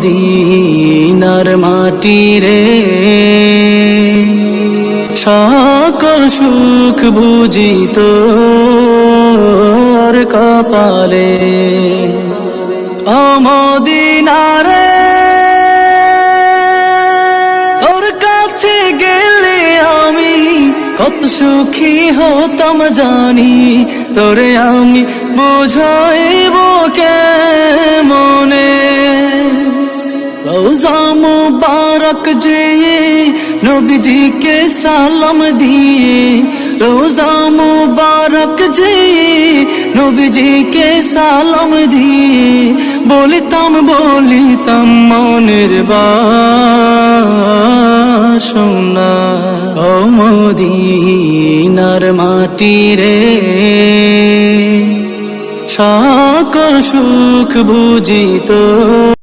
মদিনার মাটি রে, সকল সুখ বুঝি তোর কপালে। ও মদিনা রে, তোর কাছে গেলে আমি কত সুখী হতাম জানি, তোরে আমি বুঝাইব কেমনে। রওজা মুবারক যেয়ে নবীজিকে সালাম দিয়ে, রওজা মুবারক যেয়ে নবীজিকে সালাম দিয়ে, বলিতাম মনের বাসনা। ও মদিনার মাটি রে, সকল সুখ বুঝি তোর।